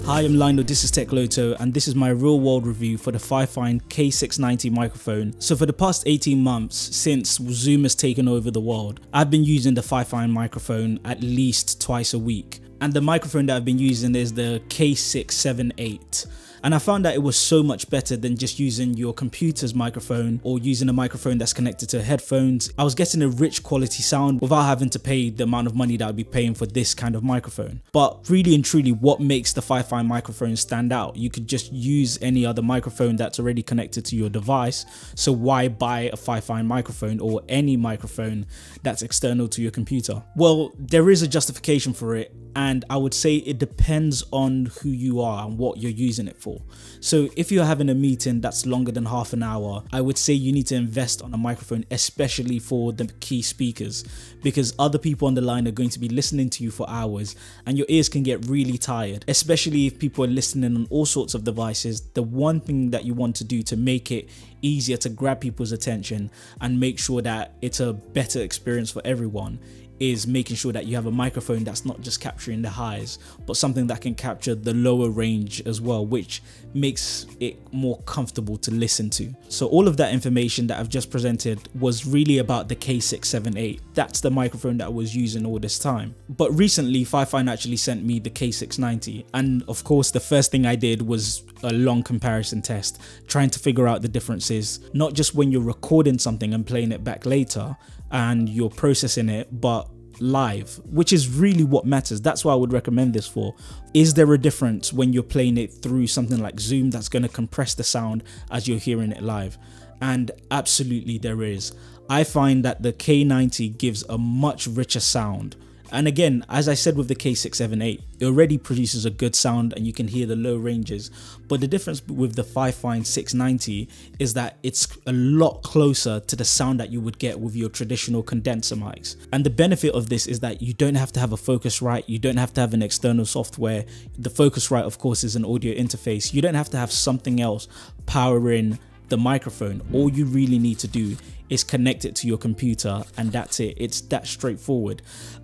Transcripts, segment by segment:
Hi, I'm Lionel, this is Tech Loto, and this is my real world review for the Fifine K690 microphone. So for the past 18 months, since Zoom has taken over the world, I've been using the Fifine microphone at least twice a week. And the microphone that I've been using is the K678. And I found that it was so much better than just using your computer's microphone or using a microphone that's connected to headphones. I was getting a rich quality sound without having to pay the amount of money that I'd be paying for this kind of microphone. But really and truly, what makes the Fifine microphone stand out? You could just use any other microphone that's already connected to your device. So why buy a Fifine microphone or any microphone that's external to your computer? Well, there is a justification for it. And I would say it depends on who you are and what you're using it for. So if you're having a meeting that's longer than half an hour, I would say you need to invest on a microphone, especially for the key speakers, because other people on the line are going to be listening to you for hours and your ears can get really tired, especially if people are listening on all sorts of devices. The one thing that you want to do to make it easier to grab people's attention and make sure that it's a better experience for everyone is making sure that you have a microphone that's not just capturing the highs, but something that can capture the lower range as well, which makes it more comfortable to listen to. So all of that information that I've just presented was really about the K678. That's the microphone that I was using all this time. But recently, Fifine actually sent me the K690. And of course, the first thing I did was a long comparison test, trying to figure out the differences, not just when you're recording something and playing it back later and you're processing it, but live, which is really what matters. That's what I would recommend this for. Is there a difference when you're playing it through something like Zoom that's going to compress the sound as you're hearing it live? And absolutely there is. I find that the K90 gives a much richer sound. And again, as I said with the K678, it already produces a good sound and you can hear the low ranges. But the difference with the Fifine 690 is that it's a lot closer to the sound that you would get with your traditional condenser mics. And the benefit of this is that you don't have to have a Focusrite, you don't have to have an external software. The Focusrite, of course, is an audio interface. You don't have to have something else powering the microphone. All you really need to do is connect it to your computer and that's it. It's that straightforward.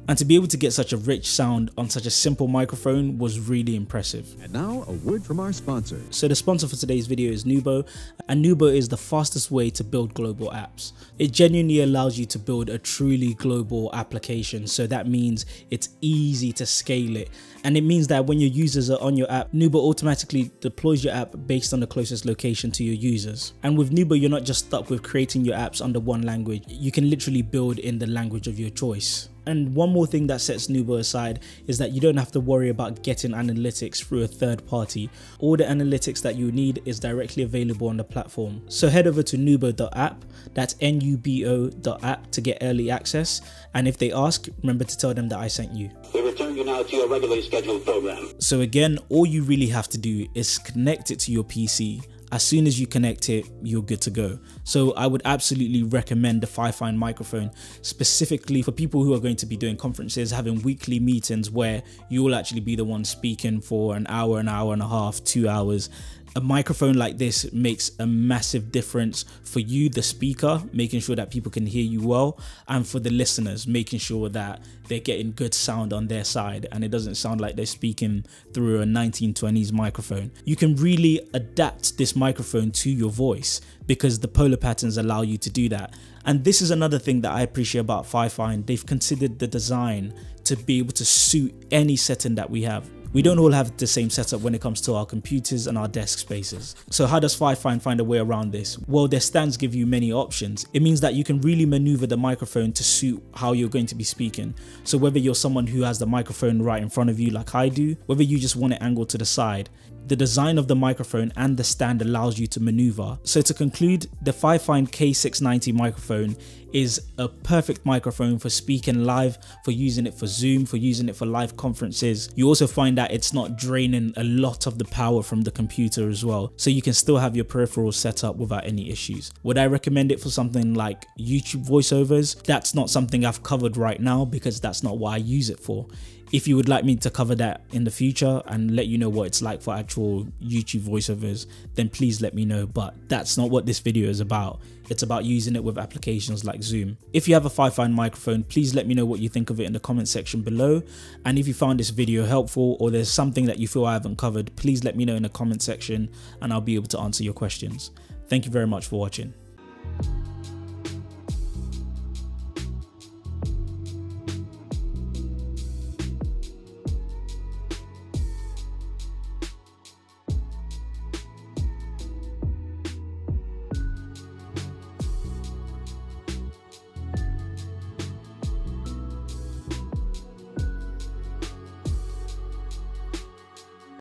And to be able to get such a rich sound on such a simple microphone was really impressive. And now a word from our sponsor. So the sponsor for today's video is Nubo, and Nubo is the fastest way to build global apps. It genuinely allows you to build a truly global application. So that means it's easy to scale it. And it means that when your users are on your app, Nubo automatically deploys your app based on the closest location to your users. And with Nubo, you're not just stuck with creating your apps under one language. You can literally build in the language of your choice. And one more thing that sets Nubo aside is that you don't have to worry about getting analytics through a third party. All the analytics that you need is directly available on the platform. So head over to nubo.app, that's nubo.app, to get early access. And if they ask, remember to tell them that I sent you. We return you now to your regularly scheduled program. So again, all you really have to do is connect it to your PC. As soon as you connect it, you're good to go. So I would absolutely recommend the Fifine microphone, specifically for people who are going to be doing conferences, having weekly meetings where you will actually be the one speaking for an hour and a half, 2 hours. A microphone like this makes a massive difference for you, the speaker, making sure that people can hear you well, and for the listeners, making sure that they're getting good sound on their side and it doesn't sound like they're speaking through a 1920s microphone. You can really adapt this microphone to your voice because the polar patterns allow you to do that. And this is another thing that I appreciate about Fifine. They've considered the design to be able to suit any setting that we have. We don't all have the same setup when it comes to our computers and our desk spaces. So how does Fifine find a way around this? Well, their stands give you many options. It means that you can really maneuver the microphone to suit how you're going to be speaking. So whether you're someone who has the microphone right in front of you like I do, whether you just want it angled to the side, the design of the microphone and the stand allows you to maneuver. So to conclude, the Fifine K690 microphone is a perfect microphone for speaking live, for using it for Zoom, for using it for live conferences. You also find that it's not draining a lot of the power from the computer as well. So you can still have your peripherals set up without any issues. Would I recommend it for something like YouTube voiceovers? That's not something I've covered right now because that's not what I use it for. If you would like me to cover that in the future and let you know what it's like for actual YouTube voiceovers, then please let me know. But that's not what this video is about. It's about using it with applications like Zoom. If you have a Fifine microphone, please let me know what you think of it in the comment section below. And if you found this video helpful or there's something that you feel I haven't covered, please let me know in the comment section and I'll be able to answer your questions. Thank you very much for watching.